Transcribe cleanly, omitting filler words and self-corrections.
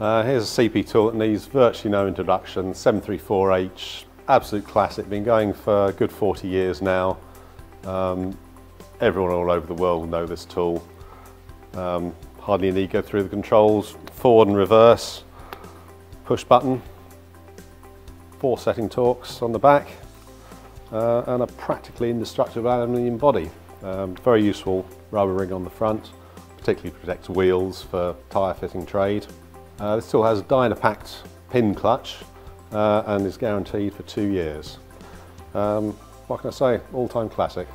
Here's a CP tool that needs virtually no introduction, 734H, absolute classic, been going for a good 40 years now. Everyone all over the world will know this tool. Hardly need to go through the controls, forward and reverse, push button, 4 setting torques on the back, and a practically indestructible aluminium body. Very useful rubber ring on the front, particularly protects wheels for tyre fitting trade. This tool has a Dynapacked pin clutch and is guaranteed for 2 years. What can I say? All-time classic.